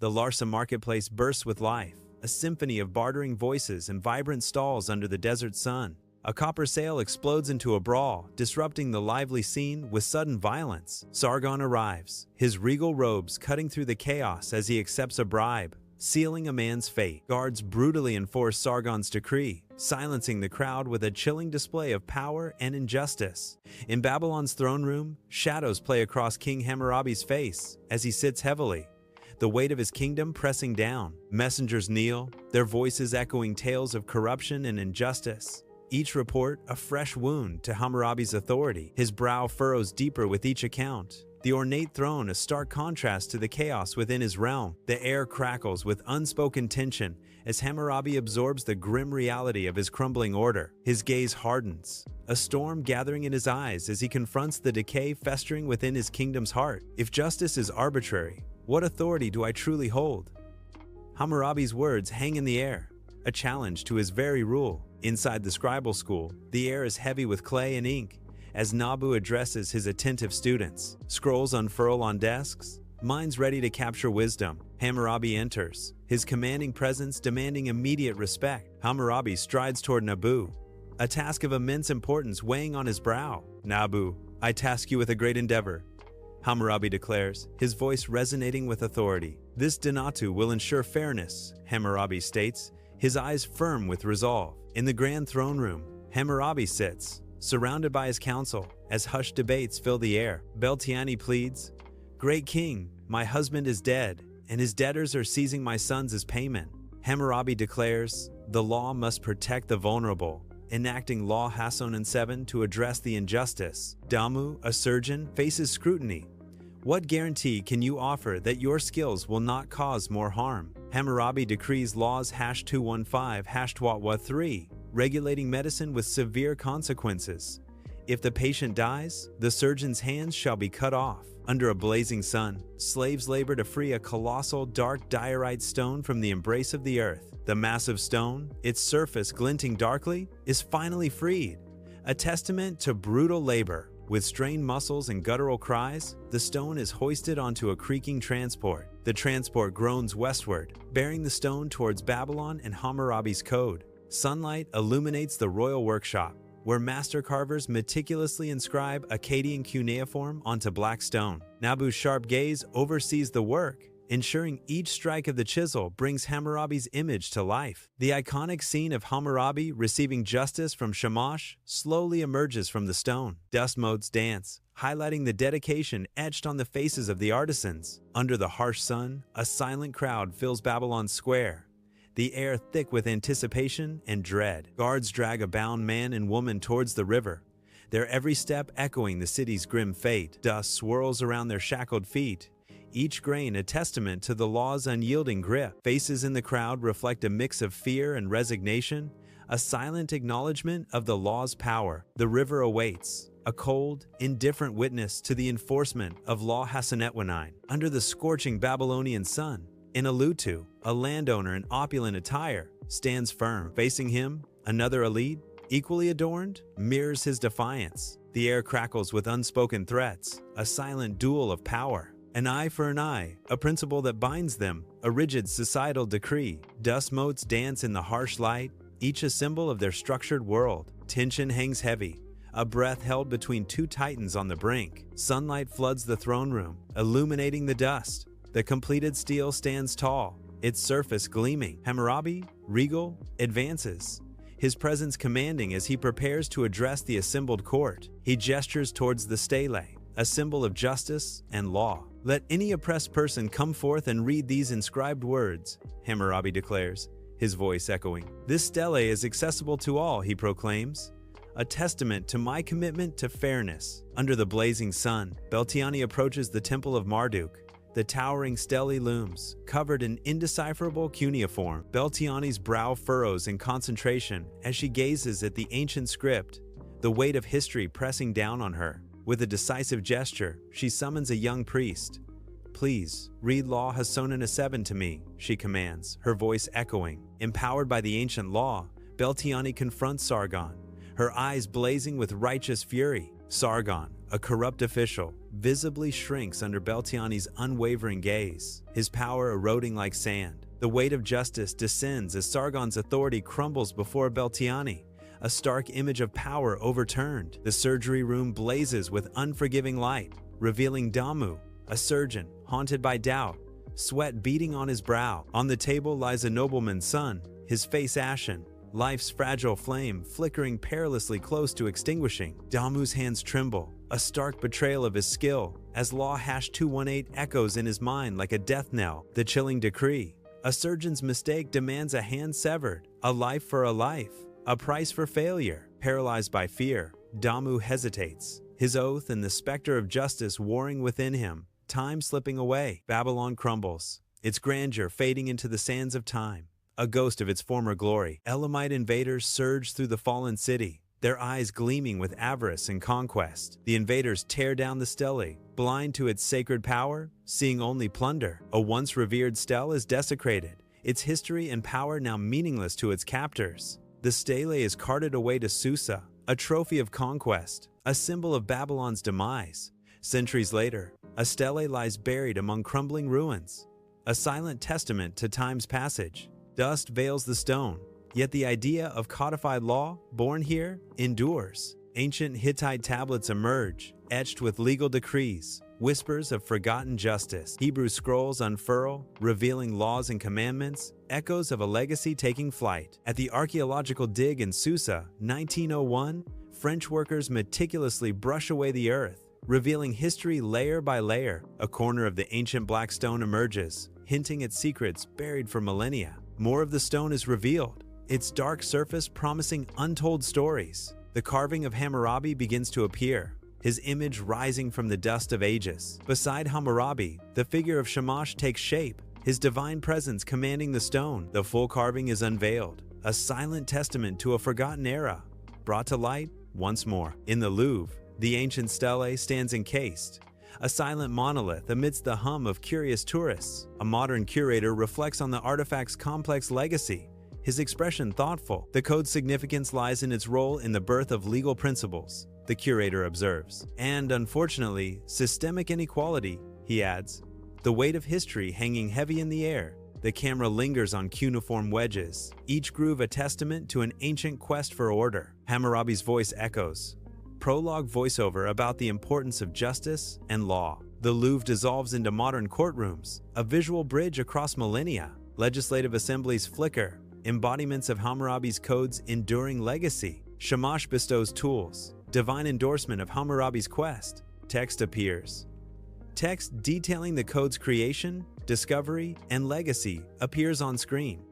The Larsa marketplace bursts with life, a symphony of bartering voices and vibrant stalls under the desert sun. A copper sale explodes into a brawl, disrupting the lively scene with sudden violence. Sargon arrives, his regal robes cutting through the chaos as he accepts a bribe, sealing a man's fate. Guards brutally enforce Sargon's decree, silencing the crowd with a chilling display of power and injustice. In Babylon's throne room, shadows play across King Hammurabi's face as he sits heavily, the weight of his kingdom pressing down. Messengers kneel, their voices echoing tales of corruption and injustice. Each report a fresh wound to Hammurabi's authority. His brow furrows deeper with each account. The ornate throne a stark contrast to the chaos within his realm. The air crackles with unspoken tension as Hammurabi absorbs the grim reality of his crumbling order. His gaze hardens, a storm gathering in his eyes as he confronts the decay festering within his kingdom's heart. If justice is arbitrary, what authority do I truly hold? Hammurabi's words hang in the air, a challenge to his very rule. Inside the scribal school, the air is heavy with clay and ink as Nabu addresses his attentive students. Scrolls unfurl on desks, minds ready to capture wisdom. Hammurabi enters, his commanding presence demanding immediate respect. Hammurabi strides toward Nabu, a task of immense importance weighing on his brow. "Nabu, I task you with a great endeavor," Hammurabi declares, his voice resonating with authority. "This Dinatu will ensure fairness," Hammurabi states, his eyes firm with resolve. In the grand throne room, Hammurabi sits, surrounded by his council, as hushed debates fill the air. Beltiani pleads, "Great king, my husband is dead, and his debtors are seizing my sons as payment." Hammurabi declares, "The law must protect the vulnerable," enacting Law Hassonan 7 to address the injustice. Damu, a surgeon, faces scrutiny. "What guarantee can you offer that your skills will not cause more harm?" Hammurabi decrees laws #215-3, regulating medicine with severe consequences. If the patient dies, the surgeon's hands shall be cut off. Under a blazing sun, slaves labor to free a colossal dark diorite stone from the embrace of the earth. The massive stone, its surface glinting darkly, is finally freed, a testament to brutal labor. With strained muscles and guttural cries, the stone is hoisted onto a creaking transport. The transport groans westward, bearing the stone towards Babylon and Hammurabi's code. Sunlight illuminates the royal workshop, where master carvers meticulously inscribe Akkadian cuneiform onto black stone. Nabu's sharp gaze oversees the work, ensuring each strike of the chisel brings Hammurabi's image to life. The iconic scene of Hammurabi receiving justice from Shamash slowly emerges from the stone. Dust motes dance, highlighting the dedication etched on the faces of the artisans. Under the harsh sun, a silent crowd fills Babylon's square, the air thick with anticipation and dread. Guards drag a bound man and woman towards the river, their every step echoing the city's grim fate. Dust swirls around their shackled feet, each grain a testament to the law's unyielding grip. Faces in the crowd reflect a mix of fear and resignation, a silent acknowledgement of the law's power. The river awaits, a cold, indifferent witness to the enforcement of Law Hassanetwanine. Under the scorching Babylonian sun, in Alutu, a landowner in opulent attire stands firm. Facing him, another elite, equally adorned, mirrors his defiance. The air crackles with unspoken threats, a silent duel of power. An eye for an eye, a principle that binds them, a rigid societal decree. Dust motes dance in the harsh light, each a symbol of their structured world. Tension hangs heavy, a breath held between two titans on the brink. Sunlight floods the throne room, illuminating the dust. The completed steel stands tall, its surface gleaming. Hammurabi, regal, advances, his presence commanding as he prepares to address the assembled court. He gestures towards the stele, a symbol of justice and law. "Let any oppressed person come forth and read these inscribed words," Hammurabi declares, his voice echoing. "This stele is accessible to all," he proclaims, "a testament to my commitment to fairness." Under the blazing sun, Beltiani approaches the temple of Marduk. The towering stele looms, covered in indecipherable cuneiform. Beltiani's brow furrows in concentration as she gazes at the ancient script, the weight of history pressing down on her. With a decisive gesture, she summons a young priest. "Please, read Law Hassonan 7 to me," she commands, her voice echoing. Empowered by the ancient law, Beltiani confronts Sargon, her eyes blazing with righteous fury. Sargon, a corrupt official, visibly shrinks under Beltiani's unwavering gaze, his power eroding like sand. The weight of justice descends as Sargon's authority crumbles before Beltiani, a stark image of power overturned. The surgery room blazes with unforgiving light, revealing Damu, a surgeon haunted by doubt, sweat beading on his brow. On the table lies a nobleman's son, his face ashen, life's fragile flame flickering perilously close to extinguishing. Damu's hands tremble, a stark betrayal of his skill, as Law #218 echoes in his mind like a death knell. The chilling decree. A surgeon's mistake demands a hand severed, a life for a life, a price for failure. Paralyzed by fear, Damu hesitates, his oath and the specter of justice warring within him, time slipping away. Babylon crumbles, its grandeur fading into the sands of time, a ghost of its former glory. Elamite invaders surge through the fallen city, their eyes gleaming with avarice and conquest. The invaders tear down the stele, blind to its sacred power, seeing only plunder. A once revered stele is desecrated, its history and power now meaningless to its captors. The stele is carted away to Susa, a trophy of conquest, a symbol of Babylon's demise. Centuries later, a stele lies buried among crumbling ruins, a silent testament to time's passage. Dust veils the stone, yet the idea of codified law, born here, endures. Ancient Hittite tablets emerge, etched with legal decrees, whispers of forgotten justice. Hebrew scrolls unfurl, revealing laws and commandments, echoes of a legacy taking flight. At the archaeological dig in Susa, 1901, French workers meticulously brush away the earth, revealing history layer by layer. A corner of the ancient black stone emerges, hinting at secrets buried for millennia. More of the stone is revealed, its dark surface promising untold stories. The carving of Hammurabi begins to appear, his image rising from the dust of ages. Beside Hammurabi, the figure of Shamash takes shape, his divine presence commanding the stone. The full carving is unveiled, a silent testament to a forgotten era, brought to light once more. In the Louvre, the ancient stele stands encased, a silent monolith amidst the hum of curious tourists. A modern curator reflects on the artifact's complex legacy, his expression thoughtful. The code's significance lies in its role in the birth of legal principles, the curator observes. And unfortunately, systemic inequality, he adds. The weight of history hanging heavy in the air, the camera lingers on cuneiform wedges, each groove a testament to an ancient quest for order. Hammurabi's voice echoes, prologue voiceover about the importance of justice and law. The Louvre dissolves into modern courtrooms, a visual bridge across millennia. Legislative assemblies flicker, embodiments of Hammurabi's code's enduring legacy. Shamash bestows tools, divine endorsement of Hammurabi's quest. Text appears. Text detailing the code's creation, discovery, and legacy appears on screen.